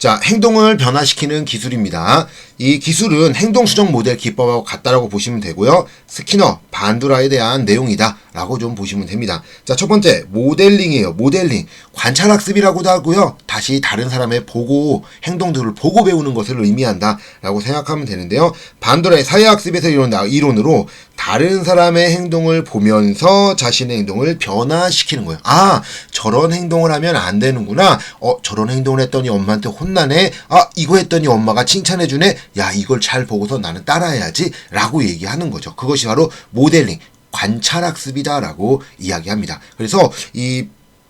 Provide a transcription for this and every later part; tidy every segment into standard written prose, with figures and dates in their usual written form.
자, 행동을 변화시키는 기술입니다. 이 기술은 행동 수정 모델 기법하고 같다라고 보시면 되고요. 스키너, 반두라에 대한 내용이다 라고 좀 보시면 됩니다. 자, 첫 번째 모델링이에요. 모델링. 관찰학습이라고도 하고요. 다시 다른 사람의 행동들을 보고 배우는 것을 의미한다 라고 생각하면 되는데요. 반두라의 사회학습에서 이론으로 다른 사람의 행동을 보면서 자신의 행동을 변화시키는 거예요. 아, 저런 행동을 하면 안 되는구나. 저런 행동을 했더니 엄마한테 혼나네. 아, 이거 했더니 엄마가 칭찬해주네. 야, 이걸 잘 보고서 나는 따라해야지 라고 얘기하는 거죠. 그것이 바로 모델링, 관찰학습이다라고 이야기합니다. 그래서 이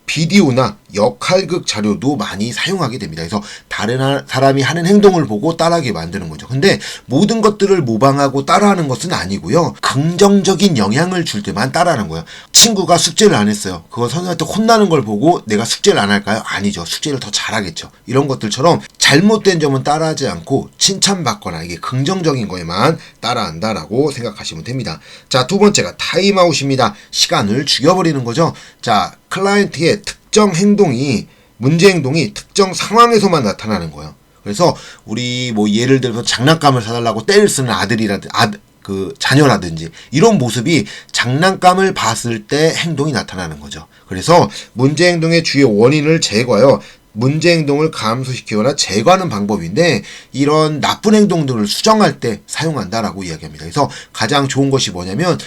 비디오나 역할극 자료도 많이 사용하게 됩니다. 그래서 다른 사람이 하는 행동을 보고 따라하게 만드는 거죠. 근데 모든 것들을 모방하고 따라하는 것은 아니고요. 긍정적인 영향을 줄 때만 따라하는 거예요. 친구가 숙제를 안 했어요. 그거 선생님한테 혼나는 걸 보고 내가 숙제를 안 할까요? 아니죠. 숙제를 더 잘하겠죠. 이런 것들처럼 잘못된 점은 따라하지 않고 칭찬받거나 이게 긍정적인 거에만 따라한다라고 생각하시면 됩니다. 자, 두 번째가 타임아웃입니다. 시간을 죽여버리는 거죠. 자, 클라이언트의 특정 행동이, 문제 행동이 특정 상황에서만 나타나는 거예요. 그래서 우리 예를 들어서 장난감을 사달라고 떼를 쓰는 자녀라든지 이런 모습이 장난감을 봤을 때 행동이 나타나는 거죠. 그래서 문제 행동의 주요 원인을 제거하여 문제 행동을 감소시키거나 제거하는 방법인데, 이런 나쁜 행동들을 수정할 때 사용한다라고 이야기합니다. 그래서 가장 좋은 것이 뭐냐면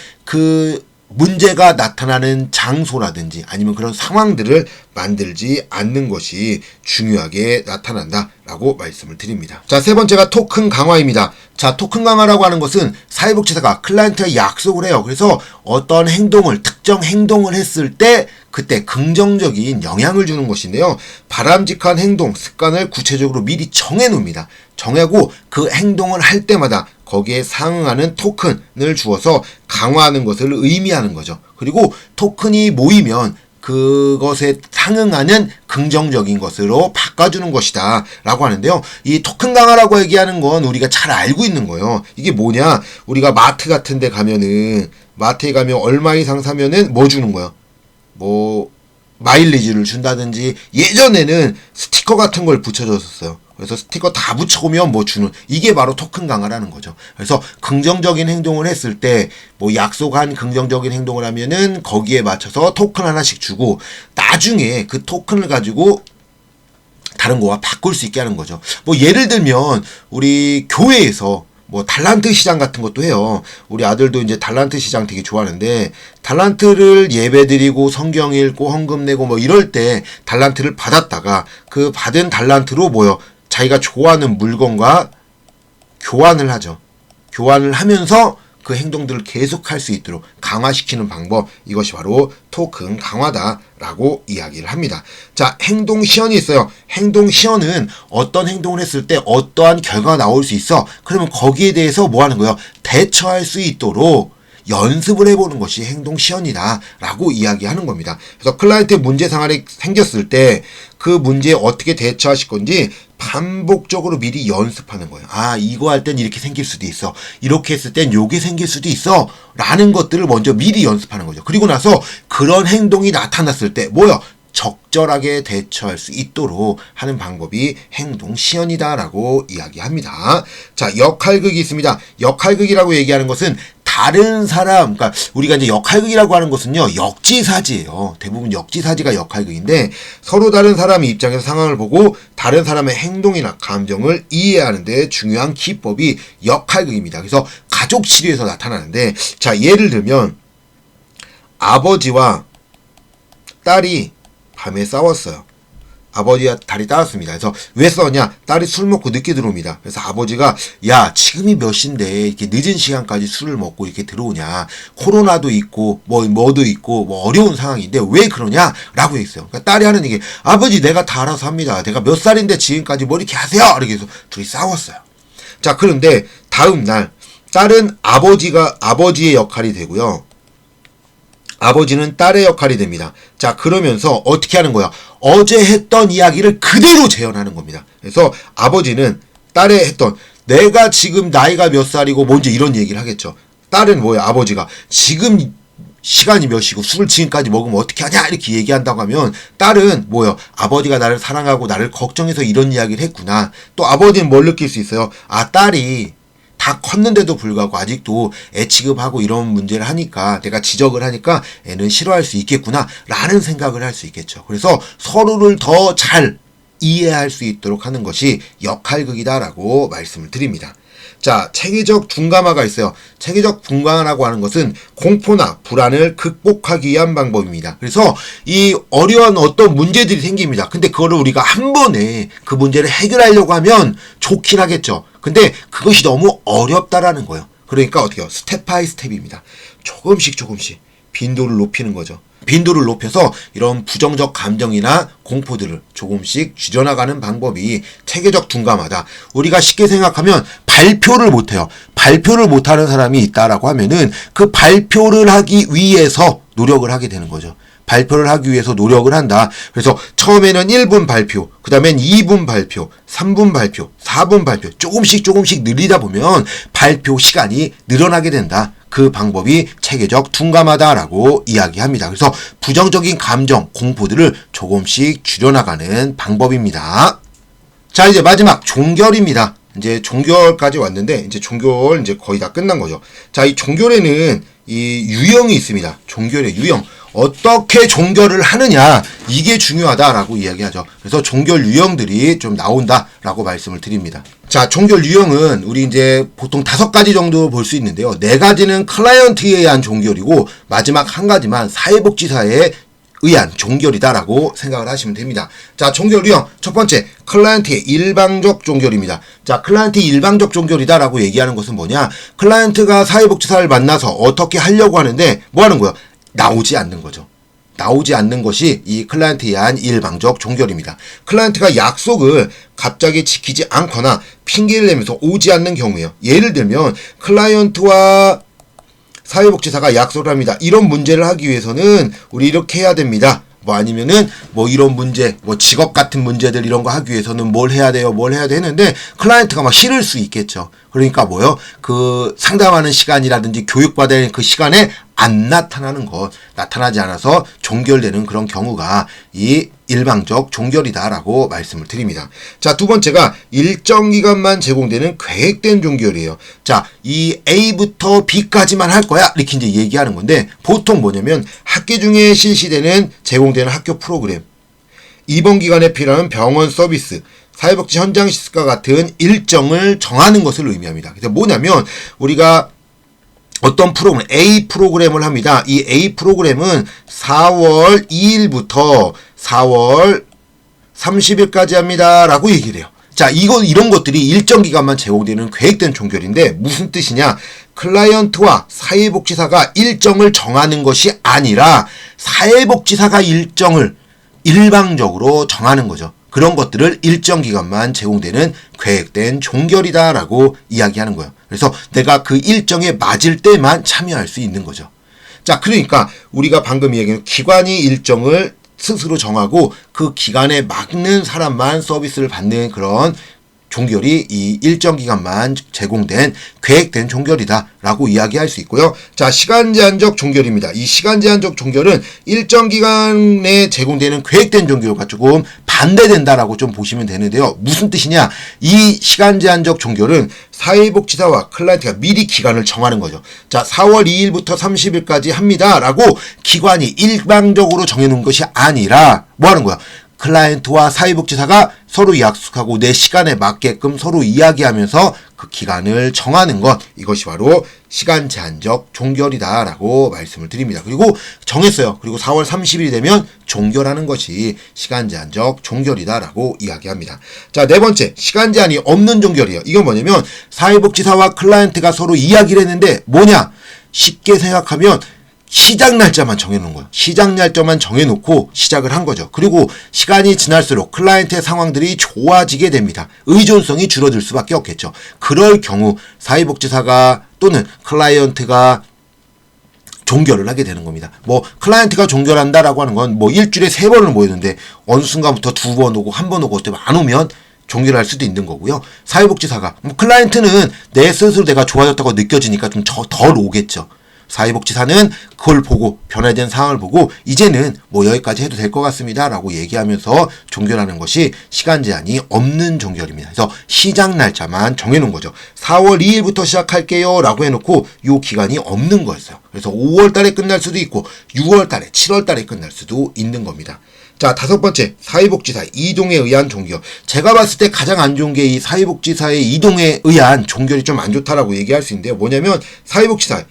문제가 나타나는 장소라든지 아니면 그런 상황들을 만들지 않는 것이 중요하게 나타난다라고 말씀을 드립니다. 자, 세 번째가 토큰 강화입니다. 자, 토큰 강화라고 하는 것은 사회복지사가 클라이언트와 약속을 해요. 그래서 어떤 특정 행동을 했을 때 그때 긍정적인 영향을 주는 것인데요. 바람직한 행동, 습관을 구체적으로 미리 정해놓습니다. 정하고 그 행동을 할 때마다 거기에 상응하는 토큰을 주어서 강화하는 것을 의미하는 거죠. 그리고 토큰이 모이면 그것에 상응하는 긍정적인 것으로 바꿔주는 것이다 라고 하는데요. 이 토큰 강화라고 얘기하는 건 우리가 잘 알고 있는 거예요. 이게 뭐냐, 우리가 마트 같은 데 가면은, 마트에 가면 얼마 이상 사면은 뭐 주는 거예요? 마일리지를 준다든지, 예전에는 스티커 같은 걸 붙여줬었어요. 그래서 스티커 다 붙여오면 주는, 이게 바로 토큰 강화라는 거죠. 그래서 긍정적인 행동을 했을 때, 약속한 긍정적인 행동을 하면은 거기에 맞춰서 토큰 하나씩 주고, 나중에 그 토큰을 가지고 다른 거와 바꿀 수 있게 하는 거죠. 예를 들면 우리 교회에서 달란트 시장 같은 것도 해요. 우리 아들도 이제 달란트 시장 되게 좋아하는데, 달란트를 예배드리고 성경 읽고 헌금 내고 이럴 때 달란트를 받았다가 그 받은 달란트로 자기가 좋아하는 물건과 교환을 하죠. 교환을 하면서 그 행동들을 계속할 수 있도록 강화시키는 방법, 이것이 바로 토큰 강화다라고 이야기를 합니다. 자, 행동 시연이 있어요. 행동 시연은 어떤 행동을 했을 때 어떠한 결과가 나올 수 있어. 그러면 거기에 대해서 뭐 하는 거예요? 대처할 수 있도록 연습을 해보는 것이 행동 시연이다 라고 이야기하는 겁니다. 그래서 클라이언트의 문제 상황이 생겼을 때 그 문제에 어떻게 대처하실 건지 반복적으로 미리 연습하는 거예요. 아, 이거 할 땐 이렇게 생길 수도 있어. 이렇게 했을 땐 요게 생길 수도 있어. 라는 것들을 먼저 미리 연습하는 거죠. 그리고 나서 그런 행동이 나타났을 때 적절하게 대처할 수 있도록 하는 방법이 행동 시연이다라고 이야기합니다. 자, 역할극이 있습니다. 역할극이라고 얘기하는 것은 다른 사람, 그러니까 우리가 이제 역할극이라고 하는 것은요, 역지사지예요. 대부분 역지사지가 역할극인데, 서로 다른 사람의 입장에서 상황을 보고 다른 사람의 행동이나 감정을 이해하는 데 중요한 기법이 역할극입니다. 그래서 가족 치료에서 나타나는데, 자, 예를 들면 아버지와 딸이 밤에 싸웠어요. 아버지와 딸이 싸웠습니다. 그래서 왜 싸웠냐? 딸이 술 먹고 늦게 들어옵니다. 그래서 아버지가, 야, 지금이 몇 시인데 이렇게 늦은 시간까지 술을 먹고 이렇게 들어오냐? 코로나도 있고 뭐도 있고 어려운 상황인데 왜 그러냐? 라고 했어요. 그러니까 딸이 하는 얘기, 아버지 내가 다 알아서 합니다. 내가 몇 살인데 지금까지 뭐 이렇게 하세요? 이렇게 해서 둘이 싸웠어요. 자, 그런데 다음 날 딸은 아버지의 역할이 되고요. 아버지는 딸의 역할이 됩니다. 자, 그러면서 어떻게 하는 거야? 어제 했던 이야기를 그대로 재현하는 겁니다. 그래서 아버지는 딸의 했던, 내가 지금 나이가 몇 살이고 뭔지 이런 얘기를 하겠죠. 딸은 아버지가 지금 시간이 몇 시고 술을 지금까지 먹으면 어떻게 하냐 이렇게 얘기한다고 하면 딸은 뭐요? 아버지가 나를 사랑하고 나를 걱정해서 이런 이야기를 했구나. 또 아버지는 뭘 느낄 수 있어요? 아, 딸이 다 컸는데도 불구하고 아직도 애 취급하고 이런 문제를 하니까 내가 지적을 하니까 애는 싫어할 수 있겠구나 라는 생각을 할 수 있겠죠. 그래서 서로를 더 잘 이해할 수 있도록 하는 것이 역할극이다라고 말씀을 드립니다. 자, 체계적 둔감화가 있어요. 체계적 둔감화라고 하는 것은 공포나 불안을 극복하기 위한 방법입니다. 그래서 이 어려운 어떤 문제들이 생깁니다. 근데 그거를 우리가 한 번에 그 문제를 해결하려고 하면 좋긴 하겠죠. 근데 그것이 너무 어렵다라는 거예요. 그러니까 어떻게 해요? 스텝 바이 스텝입니다. 조금씩 빈도를 높이는 거죠. 빈도를 높여서 이런 부정적 감정이나 공포들을 조금씩 줄여나가는 방법이 체계적 둔감하다. 우리가 쉽게 생각하면 발표를 못해요. 발표를 못하는 사람이 있다라고 하면은 그 발표를 하기 위해서 노력을 하게 되는 거죠. 발표를 하기 위해서 노력을 한다. 그래서 처음에는 1분 발표, 그 다음엔 2분 발표, 3분 발표, 4분 발표 조금씩 늘리다 보면 발표 시간이 늘어나게 된다. 그 방법이 체계적 둔감하다라고 이야기합니다. 그래서 부정적인 감정, 공포들을 조금씩 줄여나가는 방법입니다. 자, 이제 마지막 종결입니다. 이제 종결까지 왔는데 이제 종결 이제 거의 다 끝난 거죠. 자, 이 종결에는 이 유형이 있습니다. 종결의 유형. 어떻게 종결을 하느냐, 이게 중요하다라고 이야기하죠. 그래서 종결 유형들이 좀 나온다라고 말씀을 드립니다. 자, 종결 유형은 우리 이제 보통 5가지 정도 볼 수 있는데요. 4가지는 클라이언트에 의한 종결이고 마지막 한 가지만 사회복지사에 의한 종결이다라고 생각을 하시면 됩니다. 자, 종결 유형 첫 번째, 클라이언트의 일방적 종결입니다. 자, 클라이언트 일방적 종결이다라고 얘기하는 것은 뭐냐? 클라이언트가 사회복지사를 만나서 어떻게 하려고 하는데 뭐 하는 거야? 나오지 않는 거죠. 나오지 않는 것이 이 클라이언트에 의한 일방적 종결입니다. 클라이언트가 약속을 갑자기 지키지 않거나 핑계를 내면서 오지 않는 경우에요. 예를 들면 클라이언트와 사회복지사가 약속을 합니다. 이런 문제를 하기 위해서는 우리 이렇게 해야 됩니다. 뭐 아니면은 뭐 이런 문제, 뭐 직업 같은 문제들 이런 거 하기 위해서는 뭘 해야 돼요, 뭘 해야 돼 했는데 클라이언트가 막 싫을 수 있겠죠. 그러니까 뭐요? 그 상담하는 시간이라든지 교육받아야 하는 그 시간에 안 나타나는 것, 나타나지 않아서 종결되는 그런 경우가 이 일방적 종결이다라고 말씀을 드립니다. 자, 두 번째가 일정 기간만 제공되는 계획된 종결이에요. 자, 이 A부터 B까지만 할 거야 이렇게 이제 얘기하는 건데 보통 뭐냐면 학기 중에 실시되는 제공되는 학교 프로그램, 입원 기간에 필요한 병원 서비스, 사회복지 현장 시스과 같은 일정을 정하는 것을 의미합니다. 그래서 뭐냐면 우리가 어떤 프로그램, A 프로그램을 합니다. 이 A 프로그램은 4월 2일부터 4월 30일까지 합니다. 라고 얘기를 해요. 자, 이런 것들이 일정 기간만 제공되는 계획된 종결인데 무슨 뜻이냐? 클라이언트와 사회복지사가 일정을 정하는 것이 아니라 사회복지사가 일정을 일방적으로 정하는 거죠. 그런 것들을 일정 기간만 제공되는 계획된 종결이다라고 이야기하는 거예요. 그래서 내가 그 일정에 맞을 때만 참여할 수 있는 거죠. 자, 그러니까 우리가 방금 얘기한 기관이 일정을 스스로 정하고 그 기간에 맞는 사람만 서비스를 받는 그런 종결이 이 일정 기간만 제공된 계획된 종결이다라고 이야기할 수 있고요. 자, 시간 제한적 종결입니다. 이 시간 제한적 종결은 일정 기간에 제공되는 계획된 종결과 조금 반대된다라고 좀 보시면 되는데요. 무슨 뜻이냐? 이 시간 제한적 종결은 사회복지사와 클라이언트가 미리 기간을 정하는 거죠. 자, 4월 2일부터 30일까지 합니다라고 기관이 일방적으로 정해놓은 것이 아니라 뭐 하는 거야? 클라이언트와 사회복지사가 서로 약속하고 내 시간에 맞게끔 서로 이야기하면서 그 기간을 정하는 것, 이것이 바로 시간 제한적 종결이다라고 말씀을 드립니다. 그리고 정했어요. 그리고 4월 30일이 되면 종결하는 것이 시간 제한적 종결이다라고 이야기합니다. 자, 네 번째, 시간 제한이 없는 종결이에요. 이건 뭐냐면 사회복지사와 클라이언트가 서로 이야기를 했는데 뭐냐? 쉽게 생각하면 시작 날짜만 정해놓은 거예요. 시작 날짜만 정해놓고 시작을 한 거죠. 그리고 시간이 지날수록 클라이언트의 상황들이 좋아지게 됩니다. 의존성이 줄어들 수밖에 없겠죠. 그럴 경우 사회복지사가 또는 클라이언트가 종결을 하게 되는 겁니다. 뭐 클라이언트가 종결한다라고 하는 건 뭐 일주일에 3번을 모였는데 어느 순간부터 2번 오고 1번 오고 어쩌면 안 오면 종결할 수도 있는 거고요. 사회복지사가 클라이언트는 내 스스로 내가 좋아졌다고 느껴지니까 좀 덜 오겠죠. 사회복지사는 그걸 보고 변화된 상황을 보고 이제는 뭐 여기까지 해도 될 것 같습니다 라고 얘기하면서 종결하는 것이 시간 제한이 없는 종결입니다. 그래서 시작 날짜만 정해놓은 거죠. 4월 2일부터 시작할게요 라고 해놓고 이 기간이 없는 거였어요. 그래서 5월 달에 끝날 수도 있고 6월 달에 7월 달에 끝날 수도 있는 겁니다. 자, 다섯 번째, 사회복지사 이동에 의한 종결. 제가 봤을 때 가장 안 좋은 게 이 사회복지사의 이동에 의한 종결이 좀 안 좋다라고 얘기할 수 있는데요. 뭐냐면 사회복지사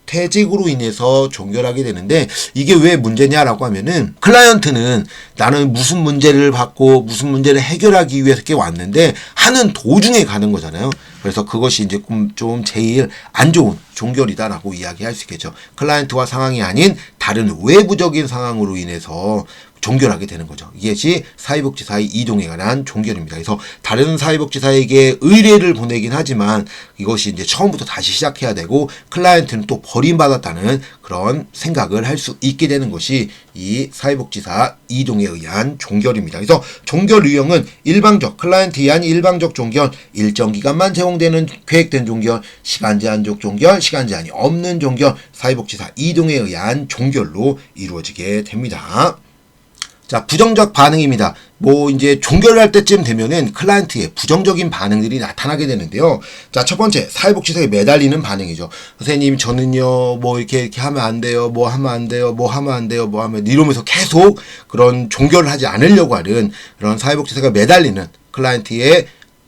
퇴직으로 인해서 종결하게 되는데 이게 왜 문제냐라고 하면은 클라이언트는 나는 무슨 문제를 받고 무슨 문제를 해결하기 위해서 이렇게 왔는데 하는 도중에 가는 거잖아요. 그래서 그것이 이제 좀 제일 안 좋은 종결이다라고 이야기할 수 있겠죠. 클라이언트와 상황이 아닌 다른 외부적인 상황으로 인해서 종결하게 되는 거죠. 이것이 사회복지사의 이동에 관한 종결입니다. 그래서 다른 사회복지사에게 의뢰를 보내긴 하지만 이것이 이제 처음부터 다시 시작해야 되고 클라이언트는 또 버림받았다는 그런 생각을 할 수 있게 되는 것이 이 사회복지사 이동에 의한 종결입니다. 그래서 종결 유형은 일방적, 클라이언트에 의한 일방적 종결, 일정 기간만 제공되는 계획된 종결, 시간 제한적 종결, 시간 제한이 없는 종결, 사회복지사 이동에 의한 종결로 이루어지게 됩니다. 자, 부정적 반응입니다. 뭐 이제 종결할 때쯤 되면은 클라이언트의 부정적인 반응들이 나타나게 되는데요. 자, 첫 번째, 사회복지사에 매달리는 반응이죠. 선생님, 저는요, 뭐 이렇게 하면 안 돼요, 뭐 하면 안 돼요, 뭐 하면 안 돼요, 뭐 하면 이러면서 계속 그런 종결을 하지 않으려고 하는 그런 사회복지사가 매달리는 클라이언트의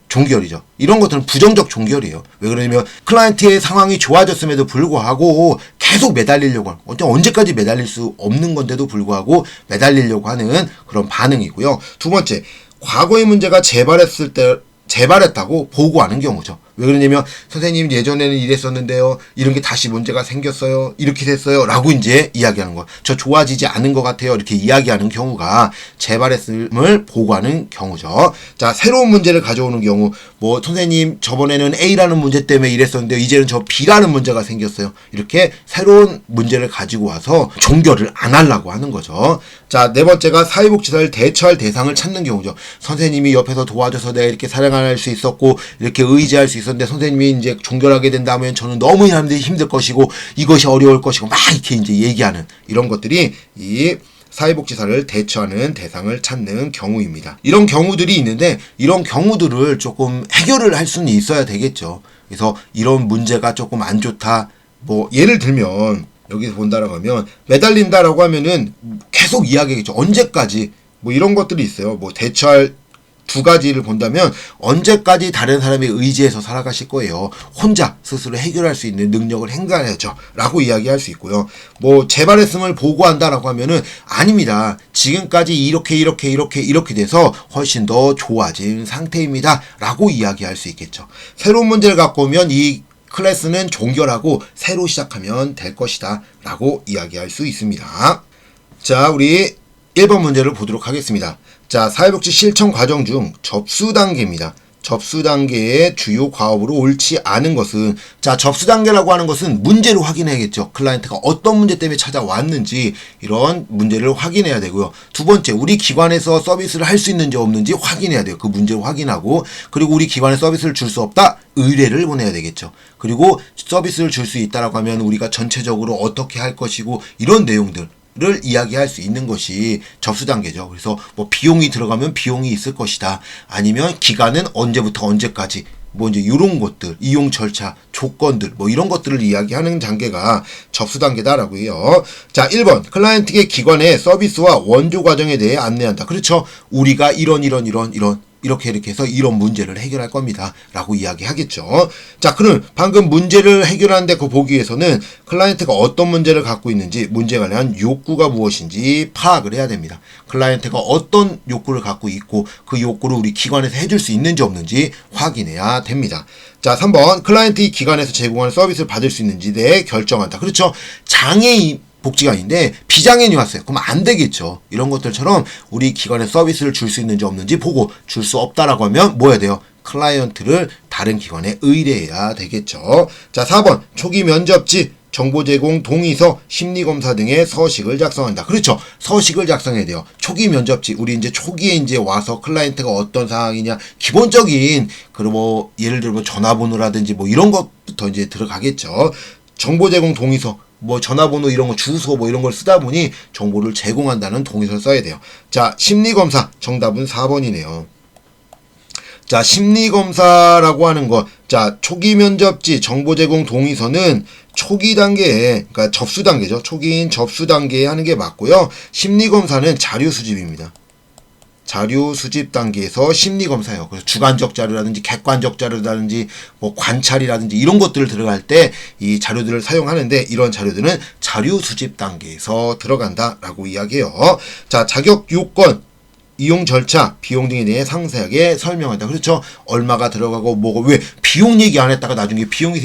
종결이죠. 이런 것들은 부정적 종결이에요. 왜 그러냐면 클라이언트의 상황이 좋아졌음에도 불구하고 계속 매달리려고 하는, 언제까지 매달릴 수 없는 건데도 불구하고 매달리려고 하는 그런 반응이고요. 두 번째, 과거의 문제가 재발했다고 보고하는 경우죠. 왜 그러냐면 선생님 예전에는 이랬었는데요, 이런 게 다시 문제가 생겼어요, 이렇게 됐어요 라고 이제 이야기하는 거. 저 좋아지지 않은 것 같아요 이렇게 이야기하는 경우가 재발했음을 보고하는 경우죠. 자, 새로운 문제를 가져오는 경우, 뭐 선생님 저번에는 A라는 문제 때문에 이랬었는데 이제는 저 B라는 문제가 생겼어요, 이렇게 새로운 문제를 가지고 와서 종결을 안 하려고 하는 거죠. 자, 네 번째가 사회복지사를 대처할 대상을 찾는 경우죠. 선생님이 옆에서 도와줘서 내가 이렇게 사랑할 수 있었고 이렇게 의지할 수 있었는데 선생님이 이제 종결하게 된다면 저는 너무 힘들 것이고 이것이 어려울 것이고 막 이렇게 이제 얘기하는 이런 것들이 이 사회복지사를 대처하는 대상을 찾는 경우입니다. 이런 경우들이 있는데 이런 경우들을 조금 해결을 할 수는 있어야 되겠죠. 그래서 이런 문제가 조금 안 좋다, 뭐 예를 들면 여기서 본다라고 하면 매달린다라고 하면은 계속 이야기하겠죠. 언제까지, 뭐 이런 것들이 있어요. 뭐 대처할 두 가지를 본다면 언제까지 다른 사람의 의지에서 살아가실 거예요. 혼자 스스로 해결할 수 있는 능력을 행사해야죠 라고 이야기할 수 있고요. 뭐 재발했음을 보고한다라고 하면은 아닙니다, 지금까지 이렇게 돼서 훨씬 더 좋아진 상태입니다 라고 이야기할 수 있겠죠. 새로운 문제를 갖고 오면 이 클래스는 종결하고 새로 시작하면 될 것이다 라고 이야기할 수 있습니다. 자, 우리 1번 문제를 보도록 하겠습니다. 자, 사회복지 실천 과정 중 접수 단계입니다. 접수 단계의 주요 과업으로 옳지 않은 것은, 자, 접수 단계라고 하는 것은 문제를 확인해야겠죠. 클라이언트가 어떤 문제 때문에 찾아왔는지 이런 문제를 확인해야 되고요. 두 번째, 우리 기관에서 서비스를 할 수 있는지 없는지 확인해야 돼요. 그 문제를 확인하고, 그리고 우리 기관에 서비스를 줄 수 없다, 의뢰를 보내야 되겠죠. 그리고 서비스를 줄 수 있다라고 하면 우리가 전체적으로 어떻게 할 것이고 이런 내용들 를 이야기할 수 있는 것이 접수 단계죠. 그래서 뭐 비용이 들어가면 비용이 있을 것이다, 아니면 기간은 언제부터 언제까지, 뭐 이제 이런 것들, 이용 절차, 조건들, 뭐 이런 것들을 이야기하는 단계가 접수 단계다라고 해요. 자, 1번, 클라이언트에게 기관의 서비스와 원조 과정에 대해 안내한다. 그렇죠. 우리가 이런 이렇게 해서 이런 문제를 해결할 겁니다 라고 이야기하겠죠. 자, 그럼 방금 문제를 해결하는데 그 보기 위해서는 클라이언트가 어떤 문제를 갖고 있는지, 문제에 관한 욕구가 무엇인지 파악을 해야 됩니다. 클라이언트가 어떤 욕구를 갖고 있고 그 욕구를 우리 기관에서 해줄 수 있는지 없는지 확인해야 됩니다. 자, 3번, 클라이언트이 기관에서 제공하는 서비스를 받을 수 있는지에 대해 결정한다. 그렇죠. 장애인 복지관인데 비장애인이 왔어요. 그럼 안 되겠죠. 이런 것들처럼 우리 기관에 서비스를 줄 수 있는지 없는지 보고, 줄 수 없다라고 하면 뭐 해야 돼요? 클라이언트를 다른 기관에 의뢰해야 되겠죠. 자, 4번, 초기 면접지, 정보 제공 동의서, 심리검사 등의 서식을 작성한다. 그렇죠. 서식을 작성해야 돼요. 초기 면접지, 우리 이제 초기에 이제 와서 클라이언트가 어떤 상황이냐, 기본적인, 그리고 뭐, 예를 들면 전화번호라든지 뭐 이런 것부터 이제 들어가겠죠. 정보 제공 동의서, 뭐 전화번호 이런 거, 주소 뭐 이런 걸 쓰다 보니 정보를 제공한다는 동의서를 써야 돼요. 자, 심리검사 정답은 4번이네요. 자, 심리검사라고 하는 것. 자, 초기 면접지 정보 제공 동의서는 초기 단계에, 그러니까 접수 단계죠. 초기인 접수 단계에 하는 게 맞고요. 심리검사는 자료 수집입니다. 자료 수집 단계에서 심리검사예요. 그래서 주관적 자료라든지 객관적 자료라든지 뭐 관찰이라든지 이런 것들을 들어갈 때 이 자료들을 사용하는데, 이런 자료들은 자료 수집 단계에서 들어간다라고 이야기해요. 자, 자격 요건, 이용 절차, 비용 등에 대해 상세하게 설명한다. 그렇죠? 얼마가 들어가고 뭐고, 왜 비용 얘기 안 했다가 나중에 비용이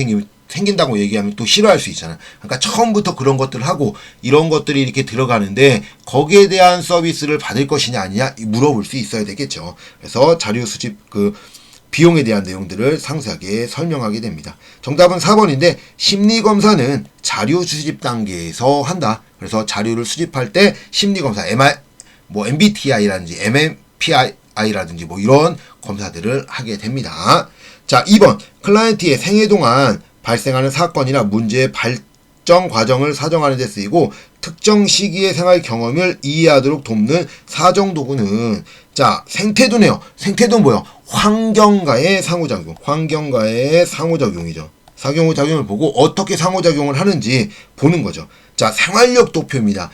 생긴다고 얘기하면 또 싫어할 수 있잖아. 그러니까 처음부터 그런 것들을 하고 이런 것들이 이렇게 들어가는데 거기에 대한 서비스를 받을 것이냐 아니냐 물어볼 수 있어야 되겠죠. 그래서 자료 수집 그 비용에 대한 내용들을 상세하게 설명하게 됩니다. 정답은 4번인데 심리검사는 자료 수집 단계에서 한다. 그래서 자료를 수집할 때 심리검사 뭐 MBTI라든지 MMPI라든지 뭐 이런 검사들을 하게 됩니다. 자, 2번 클라이언트의 생애 동안 발생하는 사건이나 문제의 발전 과정을 사정하는 데 쓰이고 특정 시기의 생활 경험을 이해하도록 돕는 사정도구는, 자, 생태도네요. 생태도는 뭐예요? 환경과의 상호작용. 환경과의 상호작용이죠. 상호작용을 보고 어떻게 상호작용을 하는지 보는 거죠. 자, 생활력 도표입니다.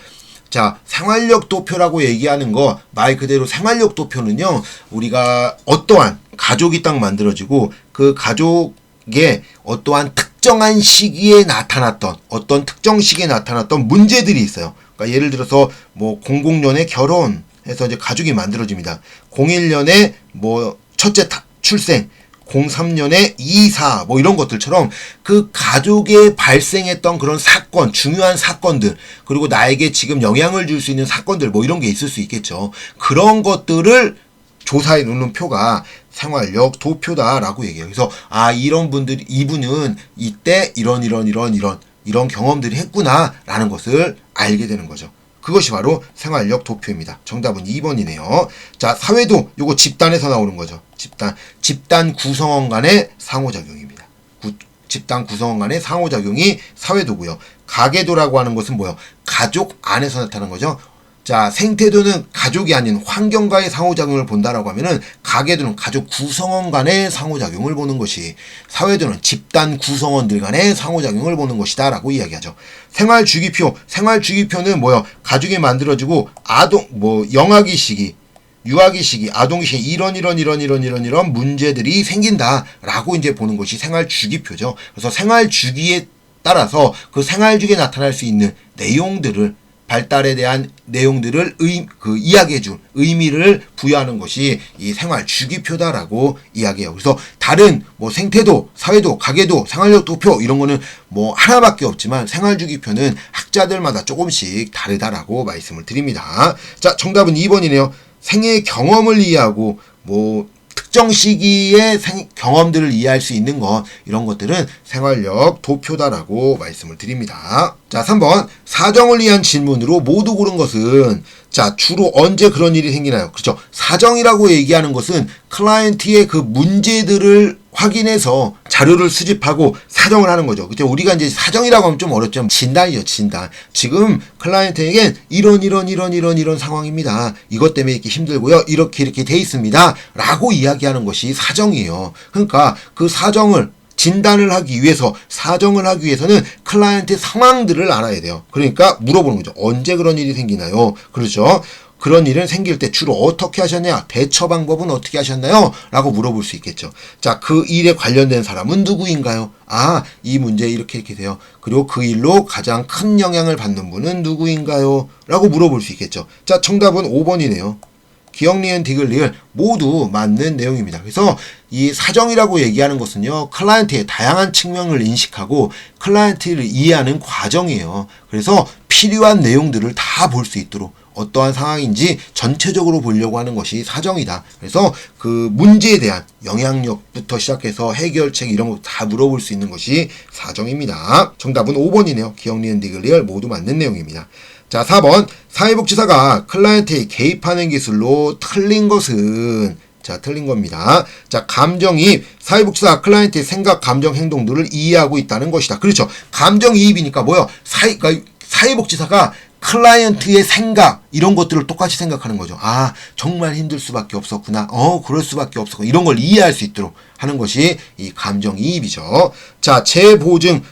자, 생활력 도표라고 얘기하는 거, 말 그대로 생활력 도표는요, 우리가 어떠한 가족이 딱 만들어지고 그 가족의 어떠한 특정한 시기에 나타났던, 어떤 특정 시기에 나타났던 문제들이 있어요. 그러니까 예를 들어서 뭐 00년에 결혼해서 이제 가족이 만들어집니다. 01년에 뭐 첫째 출생, 03년에 이사 뭐 이런 것들처럼 그 가족에 발생했던 그런 사건, 중요한 사건들, 그리고 나에게 지금 영향을 줄 수 있는 사건들 뭐 이런 게 있을 수 있겠죠. 그런 것들을 조사해 놓는 표가 생활력 도표다라고 얘기해요. 그래서 이런 분들이, 이분은 이때 이런 경험들이 했구나라는 것을 알게 되는 거죠. 그것이 바로 생활력 도표입니다. 정답은 2번이네요. 자, 사회도 요거 집단에서 나오는 거죠. 집단 구성원 간의 상호작용입니다. 집단 구성원 간의 상호작용이 사회도고요. 가계도라고 하는 것은 뭐예요? 가족 안에서 나타나는 거죠. 자, 생태도는 가족이 아닌 환경과의 상호작용을 본다라고 하면은, 가계도는 가족 구성원 간의 상호작용을 보는 것이, 사회도는 집단 구성원들 간의 상호작용을 보는 것이다 라고 이야기하죠. 생활주기표는 뭐요? 가족이 만들어지고 영아기 시기, 유아기 시기, 아동기 시기 이런 문제들이 생긴다라고 이제 보는 것이 생활주기표죠. 그래서 생활주기에 따라서 그 생활주기에 나타날 수 있는 내용들을, 발달에 대한 내용들을 이야기해준 의미를 부여하는 것이 이 생활주기표다라고 이야기해요. 그래서 다른 뭐 생태도, 사회도, 가계도, 생활력 도표 이런 거는 뭐 하나밖에 없지만 생활주기표는 학자들마다 조금씩 다르다라고 말씀을 드립니다. 자, 정답은 2번이네요. 생애 경험을 이해하고 뭐 특정 시기의 경험들을 이해할 수 있는 것, 이런 것들은 생활력 도표다라고 말씀을 드립니다. 자, 3번 사정을 위한 질문으로 모두 고른 것은, 자, 주로 언제 그런 일이 생기나요? 그렇죠. 사정이라고 얘기하는 것은 클라이언트의 그 문제들을 확인해서 자료를 수집하고 사정을 하는 거죠. 그때 우리가 이제 사정이라고 하면 좀 어렵죠. 진단이죠, 진단. 지금 클라이언트에겐 이런 상황입니다. 이것 때문에 이렇게 힘들고요. 이렇게 돼 있습니다. 라고 이야기하는 것이 사정이에요. 그러니까 그 사정을 진단을 하기 위해서, 사정을 하기 위해서는 클라이언트의 상황들을 알아야 돼요. 그러니까 물어보는 거죠. 언제 그런 일이 생기나요? 그렇죠. 그런 일은 생길 때 주로 어떻게 하셨냐? 대처 방법은 어떻게 하셨나요? 라고 물어볼 수 있겠죠. 자, 그 일에 관련된 사람은 누구인가요? 이 문제 이렇게 돼요. 그리고 그 일로 가장 큰 영향을 받는 분은 누구인가요? 라고 물어볼 수 있겠죠. 자, 정답은 5번이네요. 기억, 니은, 디귿, 리을 모두 맞는 내용입니다. 그래서 이 사정이라고 얘기하는 것은요, 클라이언트의 다양한 측면을 인식하고 클라이언트를 이해하는 과정이에요. 그래서 필요한 내용들을 다 볼 수 있도록 어떠한 상황인지 전체적으로 보려고 하는 것이 사정이다. 그래서 그 문제에 대한 영향력부터 시작해서 해결책 이런 거 다 물어볼 수 있는 것이 사정입니다. 정답은 5번이네요. 기억, 니은, 디귿, 리을 모두 맞는 내용입니다. 자, 4번 사회복지사가 클라이언트에 개입하는 기술로 틀린 것은, 자, 틀린 겁니다. 자, 감정이입. 사회복지사가 클라이언트의 생각, 감정, 행동들을 이해하고 있다는 것이다. 그렇죠. 감정이입이니까 뭐요? 그러니까 사회복지사가 클라이언트의 생각 이런 것들을 똑같이 생각하는 거죠. 아, 정말 힘들 수밖에 없었구나. 그럴 수밖에 없었구나. 이런 걸 이해할 수 있도록 하는 것이 이 감정이입이죠. 자, 재보증.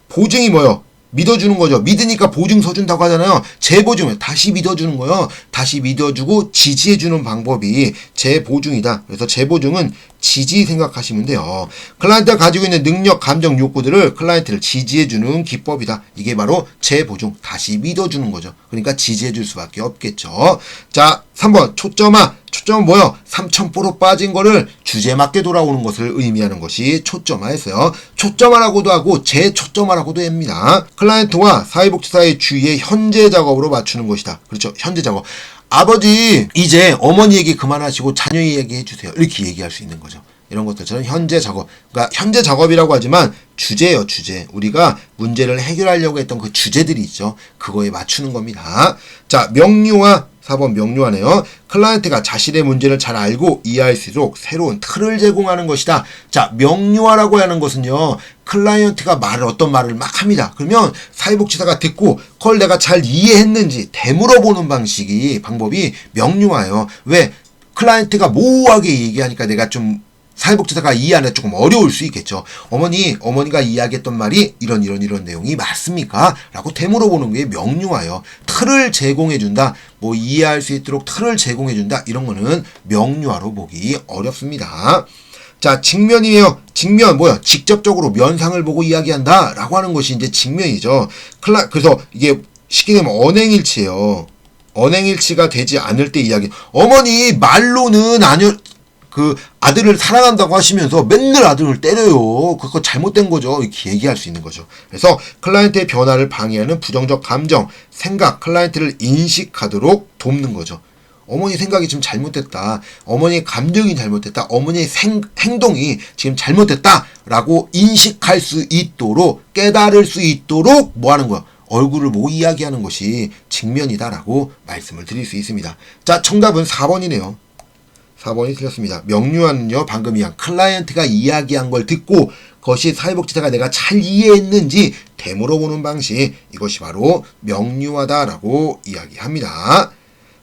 보증이 뭐요? 믿어주는 거죠. 믿으니까 보증서 준다고 하잖아요. 재보증, 다시 믿어주는 거요. 다시 믿어주고 지지해주는 방법이 재보증이다. 그래서 재보증은 지지 생각하시면 돼요. 클라이언트가 가지고 있는 능력, 감정, 욕구들을 클라이언트를 지지해주는 기법이다. 이게 바로 재보증, 다시 믿어주는 거죠. 그러니까 지지해줄 수밖에 없겠죠. 자, 3번 초점은 뭐요? 3,000% 빠진 거를 주제 맞게 돌아오는 것을 의미하는 것이 초점화였어요. 초점화라고도 하고 재초점화라고도 합니다. 클라이언트와 사회복지사의 주위에 현재 작업으로 맞추는 것이다. 그렇죠. 현재 작업. 아버지, 이제 어머니 얘기 그만하시고 자녀 얘기 해주세요. 이렇게 얘기할 수 있는 거죠. 이런 것들처럼 현재 작업. 그러니까 현재 작업이라고 하지만 주제예요, 주제. 우리가 문제를 해결하려고 했던 그 주제들이 있죠. 그거에 맞추는 겁니다. 자, 명료화. 4번 명료하네요. 클라이언트가 자신의 문제를 잘 알고 이해할 수 있도록 새로운 틀을 제공하는 것이다. 자, 명료화라고 하는 것은요. 클라이언트가 어떤 말을 막 합니다. 그러면 사회복지사가 듣고 그걸 내가 잘 이해했는지 되물어보는 방법이 명료화예요. 왜? 클라이언트가 모호하게 얘기하니까 내가 좀 사회복지사가 이해하는 조금 어려울 수 있겠죠. 어머니가 이야기했던 말이 이런 내용이 맞습니까? 라고 되물어보는 게 명료화예요. 틀을 제공해준다. 뭐 이해할 수 있도록 틀을 제공해준다. 이런 거는 명료화로 보기 어렵습니다. 자, 직면이에요. 직면, 뭐야? 직접적으로 면상을 보고 이야기한다. 라고 하는 것이 이제 직면이죠. 그래서 이게 쉽게 되면 언행일치예요. 언행일치가 되지 않을 때 이야기. 어머니, 말로는 아들을 사랑한다고 하시면서 맨날 아들을 때려요. 그거 잘못된 거죠. 이렇게 얘기할 수 있는 거죠. 그래서 클라이언트의 변화를 방해하는 부정적 감정, 생각, 클라이언트를 인식하도록 돕는 거죠. 어머니 생각이 지금 잘못됐다. 어머니의 감정이 잘못됐다. 어머니의 행동이 지금 잘못됐다. 라고 인식할 수 있도록, 깨달을 수 있도록 뭐 하는 거야? 얼굴을 보고 이야기하는 것이 직면이다라고 말씀을 드릴 수 있습니다. 자, 정답은 4번이네요. 4번이 틀렸습니다. 명료화는요, 방금 이야기한 클라이언트가 이야기한 걸 듣고 그것이 사회복지사가 내가 잘 이해했는지 되물어보는 방식, 이것이 바로 명료하다라고 이야기합니다.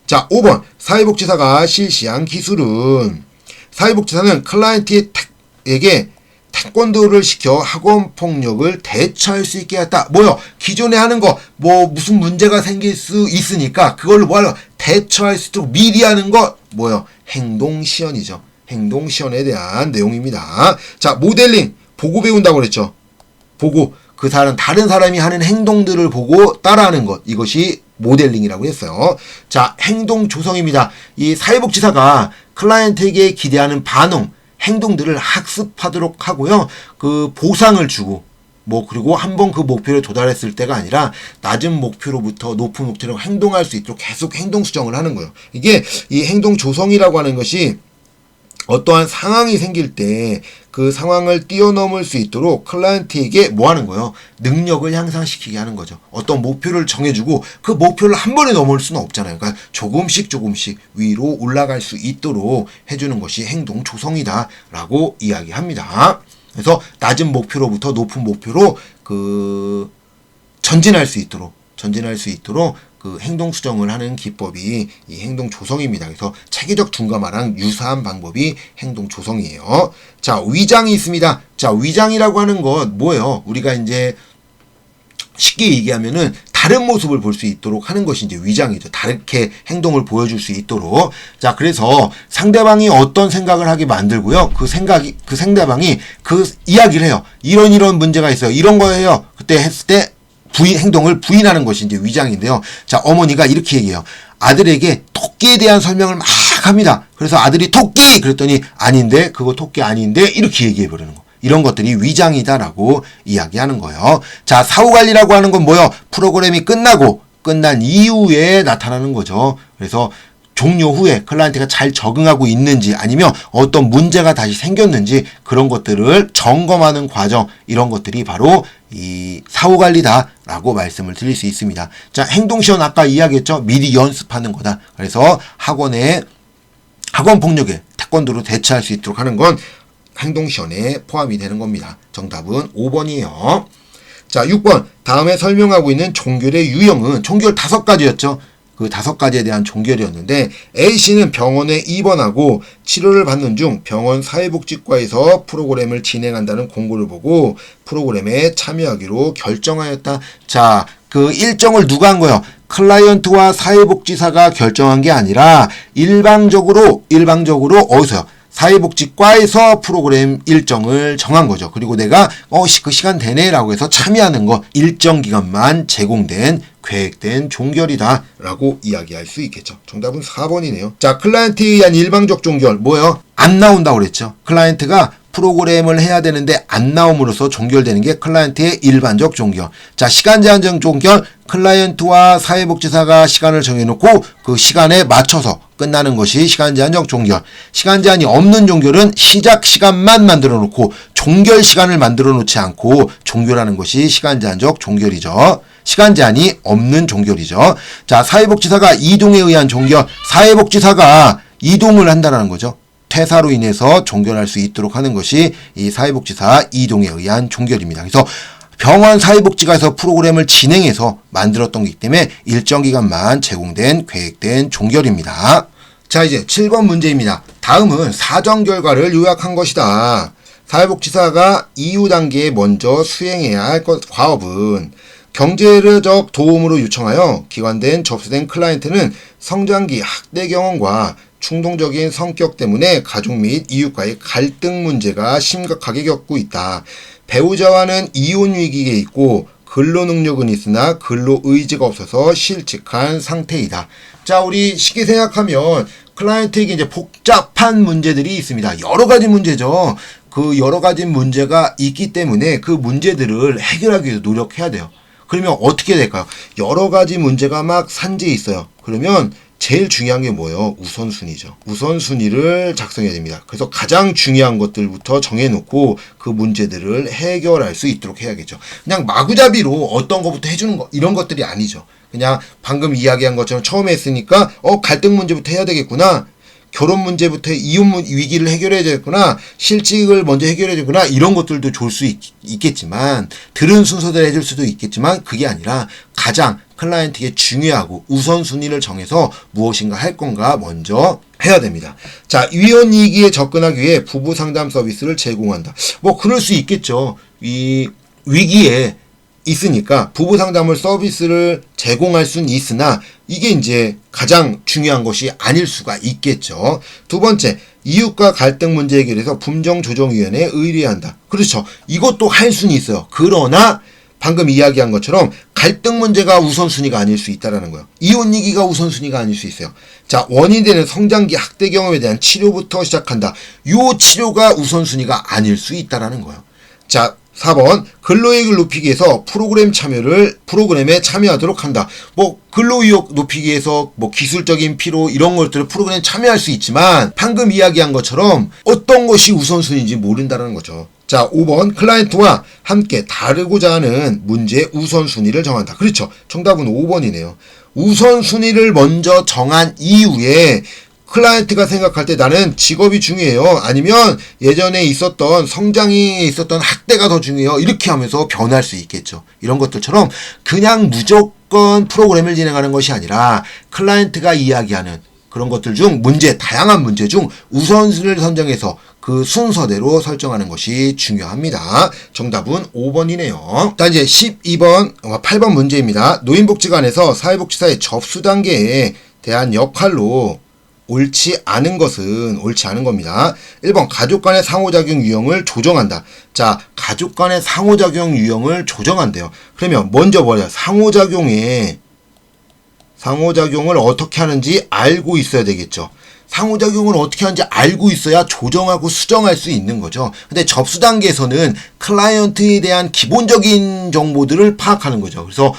자, 5번. 사회복지사가 실시한 기술은, 사회복지사는 클라이언트에게 태권도를 시켜 학원폭력을 대처할 수 있게 했다. 뭐요? 기존에 하는 거, 무슨 문제가 생길 수 있으니까 그걸로 대처할 수 있도록 미리 하는 거, 뭐요? 행동시연이죠. 행동시연에 대한 내용입니다. 자, 모델링. 보고 배운다고 그랬죠. 보고, 다른 사람이 하는 행동들을 보고 따라하는 것. 이것이 모델링이라고 했어요. 자, 행동 조성입니다. 이 사회복지사가 클라이언트에게 기대하는 반응, 행동들을 학습하도록 하고요. 그 보상을 주고, 그리고 한번 그 목표에 도달했을 때가 아니라 낮은 목표로부터 높은 목표로 행동할 수 있도록 계속 행동 수정을 하는 거예요. 이게 이 행동 조성이라고 하는 것이 어떠한 상황이 생길 때 그 상황을 뛰어넘을 수 있도록 클라이언트에게 뭐 하는 거예요? 능력을 향상시키게 하는 거죠. 어떤 목표를 정해주고 그 목표를 한 번에 넘을 수는 없잖아요. 그러니까 조금씩 위로 올라갈 수 있도록 해주는 것이 행동 조성이다라고 이야기합니다. 그래서 낮은 목표로부터 높은 목표로 전진할 수 있도록 그 행동 수정을 하는 기법이 이 행동 조성입니다. 그래서 체계적 둔감화랑 유사한 방법이 행동 조성이에요. 자, 위장이 있습니다. 자, 위장이라고 하는 건 뭐예요? 우리가 이제 쉽게 얘기하면은 다른 모습을 볼 수 있도록 하는 것이 이제 위장이죠. 다르게 행동을 보여줄 수 있도록. 자, 그래서 상대방이 어떤 생각을 하게 만들고요. 그 상대방이 그 이야기를 해요. 이런 문제가 있어요. 이런 거예요. 그때 했을 때 행동을 부인하는 것이 이제 위장인데요. 자, 어머니가 이렇게 얘기해요. 아들에게 토끼에 대한 설명을 막 합니다. 그래서 아들이 토끼! 그랬더니 아닌데, 그거 토끼 아닌데, 이렇게 얘기해 버리는 거. 이런 것들이 위장이다라고 이야기하는 거예요. 자, 사후관리라고 하는 건 뭐예요? 프로그램이 끝난 이후에 나타나는 거죠. 그래서 종료 후에 클라이언트가 잘 적응하고 있는지 아니면 어떤 문제가 다시 생겼는지 그런 것들을 점검하는 과정, 이런 것들이 바로 이 사후관리다라고 말씀을 드릴 수 있습니다. 자, 행동시연 아까 이야기했죠. 미리 연습하는 거다. 그래서 학원 폭력에 태권도로 대처할 수 있도록 하는 건 행동시연에 포함이 되는 겁니다. 정답은 5번이에요. 자, 6번. 다음에 설명하고 있는 종결의 유형은 종결 5가지였죠. 그 5가지에 대한 종결이었는데 A씨는 병원에 입원하고 치료를 받는 중 병원 사회복지과에서 프로그램을 진행한다는 공고를 보고 프로그램에 참여하기로 결정하였다. 자, 그 일정을 누가 한 거예요? 클라이언트와 사회복지사가 결정한 게 아니라 일방적으로 어디서요? 사회복지과에서 프로그램 일정을 정한 거죠. 그리고 내가 그 시간 되네 라고 해서 참여하는 거 일정 기간만 제공된 계획된 종결이다 라고 이야기할 수 있겠죠. 정답은 4번이네요. 자, 클라이언트에 의한 일방적 종결 뭐예요? 안 나온다고 그랬죠. 클라이언트가 프로그램을 해야 되는데 안 나옴으로써 종결되는 게 클라이언트의 일반적 종결. 자, 시간 제한적 종결. 클라이언트와 사회복지사가 시간을 정해놓고 그 시간에 맞춰서 끝나는 것이 시간 제한적 종결. 시간 제한이 없는 종결은 시작 시간만 만들어 놓고 종결 시간을 만들어 놓지 않고 종결하는 것이 시간 제한적 종결이죠. 시간 제한이 없는 종결이죠. 자, 사회복지사가 이동에 의한 종결. 사회복지사가 이동을 한다는 거죠. 퇴사로 인해서 종결할 수 있도록 하는 것이 이 사회복지사 이동에 의한 종결입니다. 그래서 병원 사회복지과에서 프로그램을 진행해서 만들었던 거기 때문에 일정 기간만 제공된 계획된 종결입니다. 자, 이제 7번 문제입니다. 다음은 사정 결과를 요약한 것이다. 사회복지사가 이후 단계에 먼저 수행해야 할 과업은 경제적 도움으로 요청하여 기관된 접수된 클라이언트는 성장기 학대 경험과 충동적인 성격 때문에 가족 및 이웃과의 갈등 문제가 심각하게 겪고 있다. 배우자와는 이혼 위기에 있고 근로 능력은 있으나 근로 의지가 없어서 실직한 상태이다. 자, 우리 쉽게 생각하면 클라이언트에게 이제 복잡한 문제들이 있습니다. 여러 가지 문제죠. 그 여러 가지 문제가 있기 때문에 그 문제들을 해결하기 위해서 노력해야 돼요. 그러면 어떻게 될까요? 여러 가지 문제가 막 산재해 있어요. 그러면 제일 중요한 게 뭐예요? 우선순위죠. 우선순위를 작성해야 됩니다. 그래서 가장 중요한 것들부터 정해놓고 그 문제들을 해결할 수 있도록 해야겠죠. 그냥 마구잡이로 어떤 것부터 해주는 거 이런 것들이 아니죠. 그냥 방금 이야기한 것처럼 처음에 했으니까 갈등 문제부터 해야 되겠구나. 결혼 문제부터 이혼 위기를 해결해야 되겠구나. 실직을 먼저 해결해야 되겠구나. 이런 것들도 좋을 수 있겠지만 들은 순서대로 해줄 수도 있겠지만 그게 아니라 가장 클라이언트에게 중요하고 우선순위를 정해서 무엇인가 할 건가 먼저 해야 됩니다. 자, 이혼 위기에 접근하기 위해 부부 상담 서비스를 제공한다. 뭐 그럴 수 있겠죠. 이 위기에 있으니까 부부 상담을 서비스를 제공할 수는 있으나 이게 이제 가장 중요한 것이 아닐 수가 있겠죠. 두 번째, 이웃과 갈등 문제 해결에서 분정조정위원회에 의뢰한다. 그렇죠. 이것도 할 수는 있어요. 그러나 방금 이야기한 것처럼 갈등 문제가 우선순위가 아닐 수 있다는 거예요. 이혼 위기가 우선순위가 아닐 수 있어요. 자, 원인이 되는 성장기 학대 경험에 대한 치료부터 시작한다. 요 치료가 우선순위가 아닐 수 있다는 거예요. 자, 4번 근로의욕을 높이기 위해서 프로그램에 참여하도록 한다. 뭐 근로의욕 높이기 위해서 뭐 기술적인 필요 이런 것들을 프로그램에 참여할 수 있지만 방금 이야기한 것처럼 어떤 것이 우선순위인지 모른다는 거죠. 자, 5번 클라이언트와 함께 다루고자 하는 문제의 우선순위를 정한다. 그렇죠. 정답은 5번이네요. 우선순위를 먼저 정한 이후에 클라이언트가 생각할 때 나는 직업이 중요해요. 아니면 예전에 있었던 성장이 있었던 학대가 더 중요해요. 이렇게 하면서 변할 수 있겠죠. 이런 것들처럼 그냥 무조건 프로그램을 진행하는 것이 아니라 클라이언트가 이야기하는 그런 것들 중 다양한 문제 중 우선순위를 선정해서 그 순서대로 설정하는 것이 중요합니다. 정답은 5번이네요. 자, 이제 8번 문제입니다. 노인복지관에서 사회복지사의 접수 단계에 대한 역할로 옳지 않은 겁니다. 1번 가족 간의 상호작용 유형을 조정한다. 자, 가족 간의 상호작용 유형을 조정한대요. 그러면 먼저 뭐냐? 상호작용을 어떻게 하는지 알고 있어야 되겠죠. 상호작용을 어떻게 하는지 알고 있어야 조정하고 수정할 수 있는 거죠. 근데 접수 단계에서는 클라이언트에 대한 기본적인 정보들을 파악하는 거죠. 그래서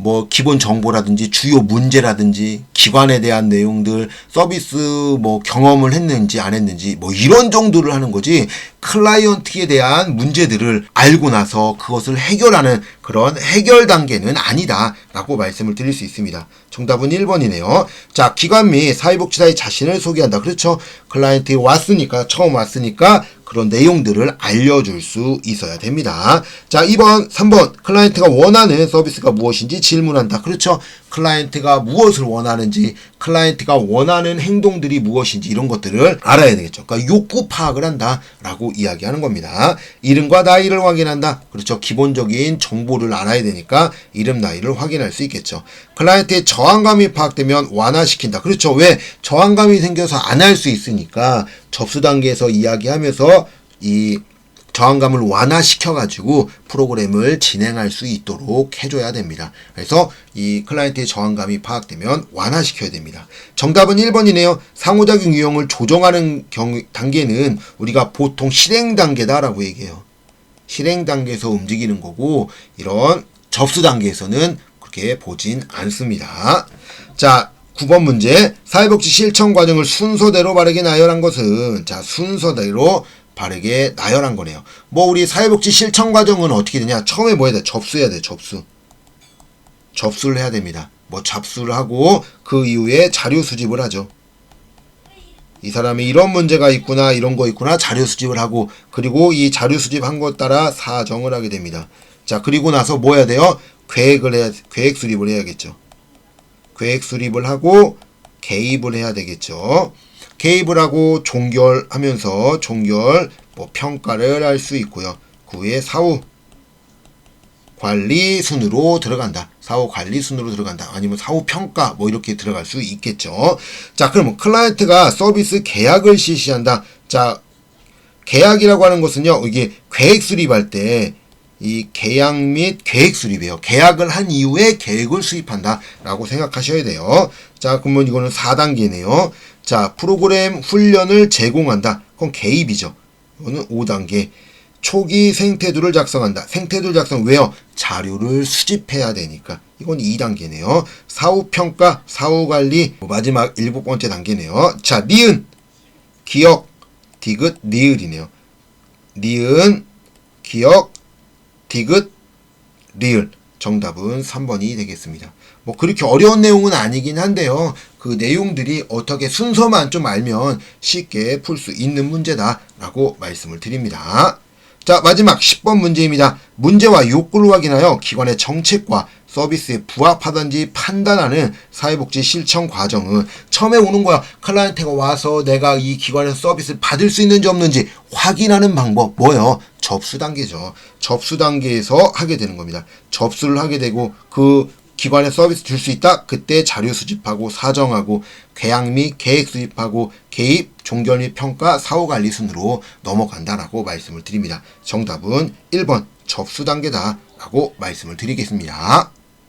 뭐 기본 정보라든지 주요 문제라든지 기관에 대한 내용들, 서비스 뭐 경험을 했는지 안 했는지 뭐 이런 정도를 하는 거지, 클라이언트에 대한 문제들을 알고 나서 그것을 해결하는 그런 해결 단계는 아니다 라고 말씀을 드릴 수 있습니다. 정답은 1번이네요. 자, 기관 및 사회복지사의 자신을 소개한다. 그렇죠. 클라이언트에 왔으니까, 처음 왔으니까 그런 내용들을 알려줄 수 있어야 됩니다. 자, 2번, 3번. 클라이언트가 원하는 서비스가 무엇인지 질문한다. 그렇죠. 클라이언트가 무엇을 원하는지, 클라이언트가 원하는 행동들이 무엇인지 이런 것들을 알아야 되겠죠. 그러니까 욕구 파악을 한다 라고 이야기하는 겁니다. 이름과 나이를 확인한다. 그렇죠. 기본적인 정보를 알아야 되니까 이름, 나이를 확인할 수 있겠죠. 클라이언트의 저항감이 파악되면 완화시킨다. 그렇죠. 왜? 저항감이 생겨서 안 할 수 있으니까 접수 단계에서 이야기하면서 이 저항감을 완화시켜가지고 프로그램을 진행할 수 있도록 해줘야 됩니다. 그래서 이 클라이언트의 저항감이 파악되면 완화시켜야 됩니다. 정답은 1번이네요. 상호작용 유형을 조정하는 단계는 우리가 보통 실행 단계다라고 얘기해요. 실행 단계에서 움직이는 거고, 이런 접수 단계에서는 그렇게 보진 않습니다. 자, 9번 문제. 사회복지 실천 과정을 순서대로 바르게 나열한 것은, 자, 순서대로 바르게 나열한 거네요. 뭐 우리 사회복지 실천 과정은 어떻게 되냐? 처음에 뭐 해야 돼? 접수해야 돼. 접수를 해야 됩니다. 뭐 접수를 하고 그 이후에 자료 수집을 하죠. 이 사람이 이런 문제가 있구나, 이런 거 있구나, 자료 수집을 하고, 그리고 이 자료 수집한 것 따라 사정을 하게 됩니다. 자, 그리고 나서 뭐 해야 돼요? 계획 수립을 해야겠죠. 계획 수립을 하고 개입을 해야 되겠죠. 개입을 하고 종결하면서 뭐 평가를 할 수 있고요. 그 후에 사후 관리 순으로 들어간다. 사후 관리 순으로 들어간다. 아니면 사후 평가 뭐 이렇게 들어갈 수 있겠죠. 자, 그럼 클라이언트가 서비스 계약을 실시한다. 자, 계약이라고 하는 것은요, 이게 계획 수립할 때 이 계약 및 계획 수립이에요. 계약을 한 이후에 계획을 수립한다 라고 생각하셔야 돼요. 자, 그러면 이거는 4단계네요. 자, 프로그램 훈련을 제공한다. 그건 개입이죠. 이거는 5단계. 초기 생태도를 작성한다. 생태도 작성 왜요? 자료를 수집해야 되니까. 이건 2단계네요. 사후 평가, 사후 관리, 마지막 7번째 단계네요. 자, 니은, 기억, 디귿, 리을이네요. 니은, 기억, 디귿, 리을. 정답은 3번이 되겠습니다. 뭐 그렇게 어려운 내용은 아니긴 한데요. 그 내용들이 어떻게 순서만 좀 알면 쉽게 풀 수 있는 문제다라고 말씀을 드립니다. 자, 마지막 10번 문제입니다. 문제와 욕구를 확인하여 기관의 정책과 서비스에 부합하던지 판단하는 사회복지 실천 과정은, 처음에 오는 거야. 클라이언트가 와서 내가 이 기관에서 서비스를 받을 수 있는지 없는지 확인하는 방법 뭐예요? 접수 단계죠. 접수 단계에서 하게 되는 겁니다. 접수를 하게 되고 그 기관에 서비스 줄 수 있다? 그때 자료 수집하고 사정하고 계약 및 계획 수립하고 개입, 종결 및 평가, 사후 관리 순으로 넘어간다라고 말씀을 드립니다. 정답은 1번 접수 단계다라고 말씀을 드리겠습니다.